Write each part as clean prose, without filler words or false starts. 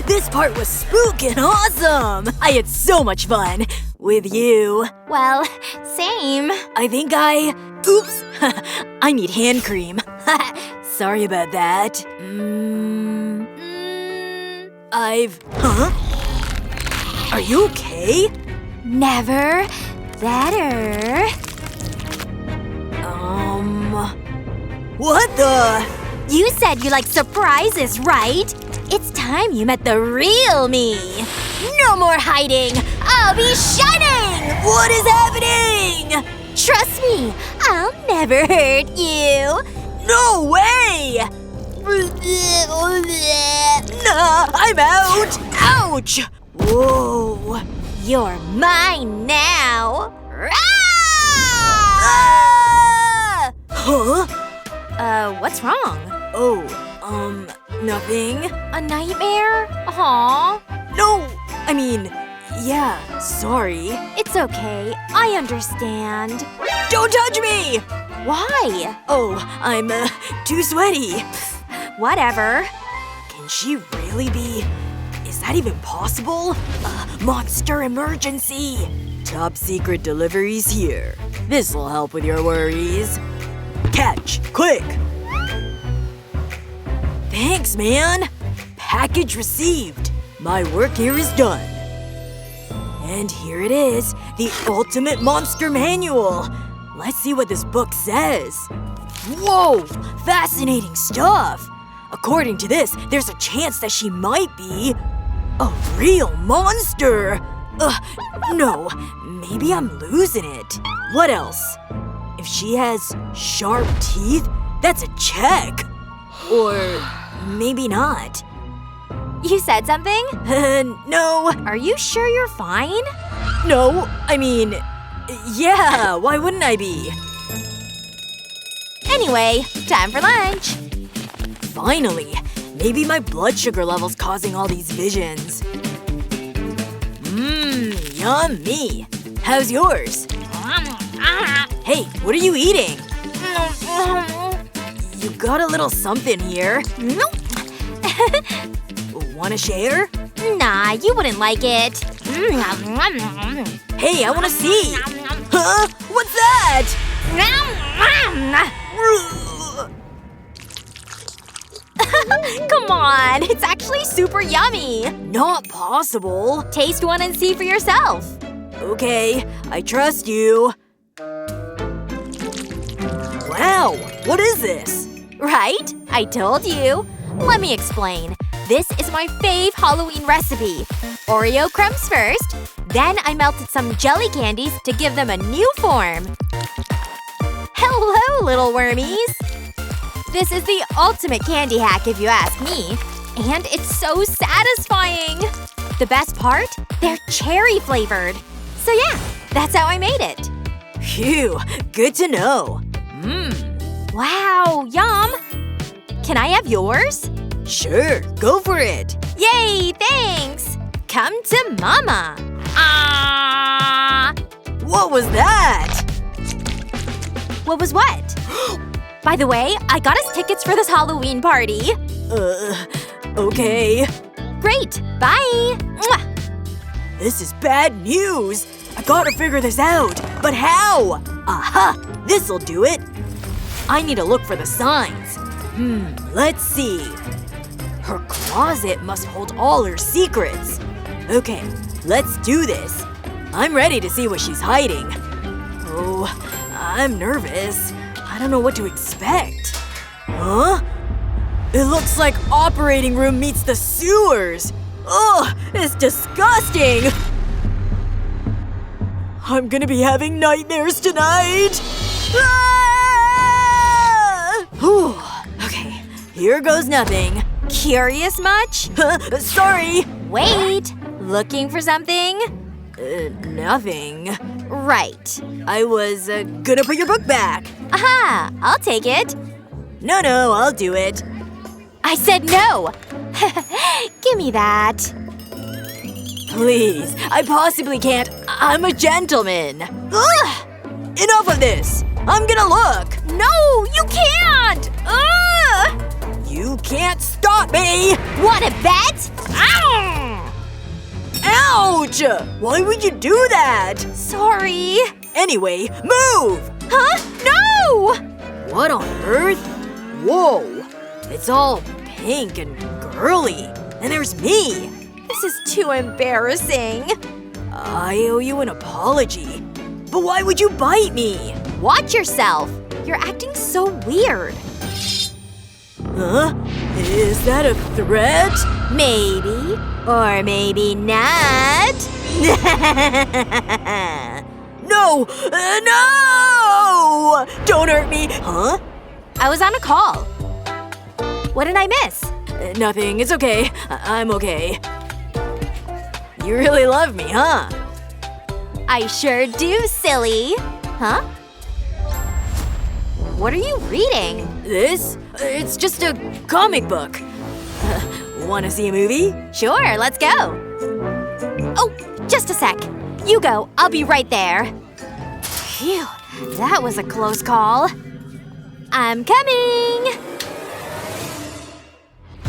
This part was spookin' awesome! I had so much fun. With you. Well, same. I think Oops! I need hand cream. Sorry about that. Huh? Are you okay? Never better. What the? You said you like surprises, right? It's time you met the real me. No more hiding. I'll be shining. What is happening? Trust me, I'll never hurt you. No way! Nah, I'm out! Ouch! Whoa. You're mine now. Ah! Huh? What's wrong? Oh, nothing. A nightmare? Aww. No! I mean, yeah, sorry. It's okay. I understand. Don't touch me! Why? Oh, I'm, too sweaty. Whatever. Can she really be… Is that even possible? Monster emergency! Top secret deliveries here. This'll help with your worries. Catch! Quick! Thanks, man! Package received. My work here is done. And here it is, the ultimate monster manual. Let's see what this book says. Whoa! Fascinating stuff! According to this, there's a chance that she might be… a real monster! No. Maybe I'm losing it. What else? If she has sharp teeth, that's a check. Or maybe not. You said something? No. Are you sure you're fine? No, I mean… yeah, why wouldn't I be? Anyway, time for lunch. Finally. Maybe my blood sugar level's causing all these visions. Yummy. How's yours? Hey, what are you eating? You got a little something here. Wanna share? Nah, you wouldn't like it. Hey, I wanna see. Huh? What's that? Come on, it's actually super yummy. Not possible. Taste one and see for yourself. Okay, I trust you. Wow, what is this? Right? I told you. Let me explain. This is my fave Halloween recipe. Oreo crumbs first. Then I melted some jelly candies to give them a new form. Hello, little wormies. This is the ultimate candy hack if you ask me. And it's so satisfying. The best part? They're cherry flavored. So yeah, that's how I made it. Phew, good to know. Wow, yum. Can I have yours? Sure, go for it. Yay, thanks. Come to mama. What was that? What was what? By the way, I got us tickets for this Halloween party. Okay. Great. Bye. Mwah. This is bad news. I gotta figure this out. But how? Aha! This'll do it. I need to look for the signs. Let's see. Her closet must hold all her secrets. Okay, let's do this. I'm ready to see what she's hiding. Oh, I'm nervous. I don't know what to expect. Huh? It looks like operating room meets the sewers. Ugh, it's disgusting. I'm gonna be having nightmares tonight. Ah! Whew. Okay, here goes nothing. Curious much? Sorry. Wait. Looking for something? Nothing. Right. I was, gonna put your book back. Aha! I'll take it. No, I'll do it. I said no! Give me that. Please, I possibly can't. I'm a gentleman. Ugh! Enough of this! I'm gonna look! No, you can't! Ugh! You can't stop stop me! Wanna bet? Ow! Ouch! Why would you do that? Sorry. Anyway, move! Huh? No! What on earth? Whoa! It's all pink and girly. And there's me! This is too embarrassing. I owe you an apology. But why would you bite me? Watch yourself. You're acting so weird. Huh? Is that a threat? Maybe. Or maybe not. No! No! Don't hurt me! Huh? I was on a call. What did I miss? Nothing. It's okay. I'm okay. You really love me, huh? I sure do, silly. Huh? What are you reading? This? It's just a comic book. Wanna see a movie? Sure, let's go. Oh, just a sec. You go. I'll be right there. Phew, that was a close call. I'm coming!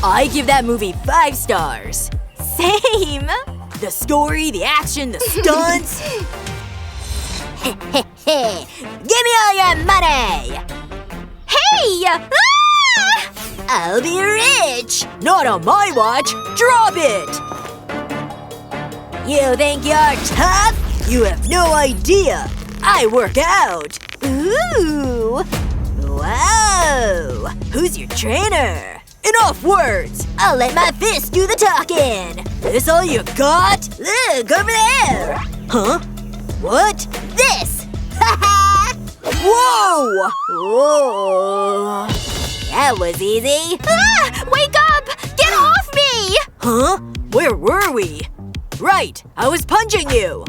I give that movie 5 stars. Same! The story, the action, the stunts. Give me all your money! Hey! Ah! I'll be rich! Not on my watch. Drop it! You think you're tough? You have no idea. I work out. Ooh! Whoa! Who's your trainer? Enough words! I'll let my fist do the talking! This all you got? Look, over there! Huh? What? This! Whoa! Whoa! That was easy. Ah! Wake up! Get off me! Huh? Where were we? Right, I was punching you!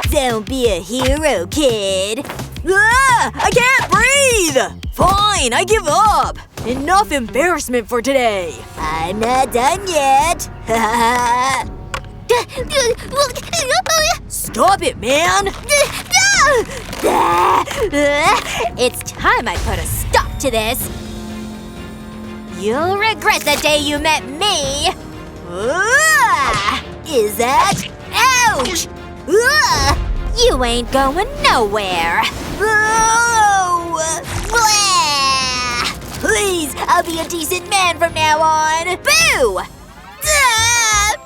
Don't be a hero, kid. Ah! I can't breathe! Fine, I give up! Enough embarrassment for today! I'm not done yet. Stop it, man! It's time I put a stop to this. You'll regret the day you met me. Is that? Ouch! You ain't going nowhere. Please, I'll be a decent man from now on. Boo!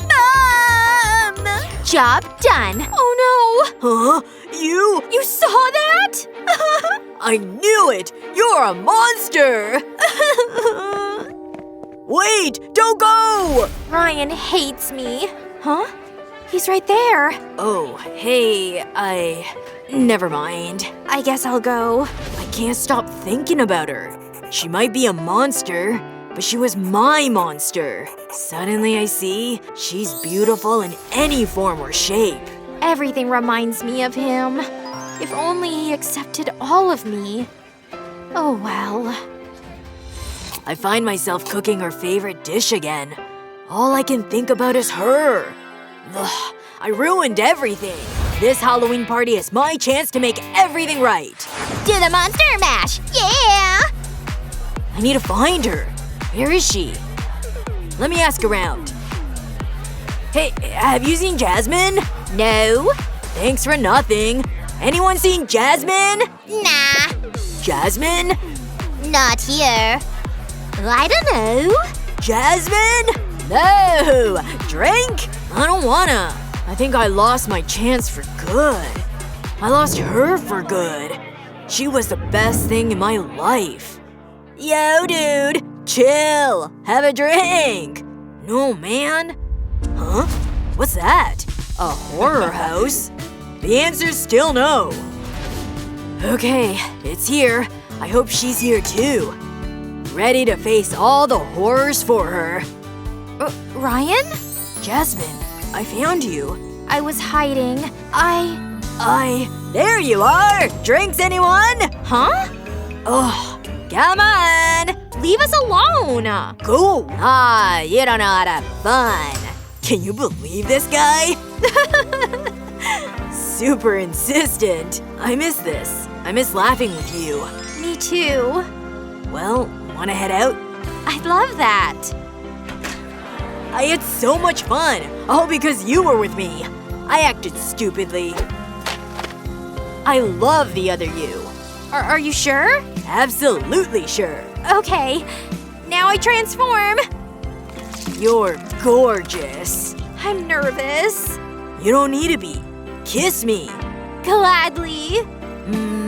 Mom! Job done. Oh no! Huh? You? You saw that? I knew it! You're a monster! Wait! Don't go! Ryan hates me. Huh? He's right there. Oh, hey, never mind. I guess I'll go. I can't stop thinking about her. She might be a monster, but she was my monster. Suddenly I see she's beautiful in any form or shape. Everything reminds me of him. If only he accepted all of me. Oh well. I find myself cooking her favorite dish again. All I can think about is her. Ugh, I ruined everything. This Halloween party is my chance to make everything right. Do the monster mash! Yeah! I need to find her. Where is she? Let me ask around. Hey, have you seen Jasmine? No. Thanks for nothing. Anyone seen Jasmine? Nah. Jasmine? Not here. I don't know. Jasmine? No! Drink? I don't wanna. I think I lost my chance for good. I lost her for good. She was the best thing in my life. Yo, dude! Chill! Have a drink! No, man. Huh? What's that? A horror house? The answer's still no. Okay, it's here. I hope she's here too. Ready to face all the horrors for her. Ryan? Jasmine, I found you. I was hiding. There you are! Drinks, anyone? Huh? Oh, come on! Leave us alone! Cool. You don't know how to have fun. Can you believe this guy? Super insistent. I miss this. I miss laughing with you. Me too. Well, wanna head out? I'd love that. I had so much fun, all because you were with me. I acted stupidly. I love the other you. Are you sure? Absolutely sure. Okay. Now I transform. You're gorgeous. I'm nervous. You don't need to be. Kiss me. Gladly. Mm,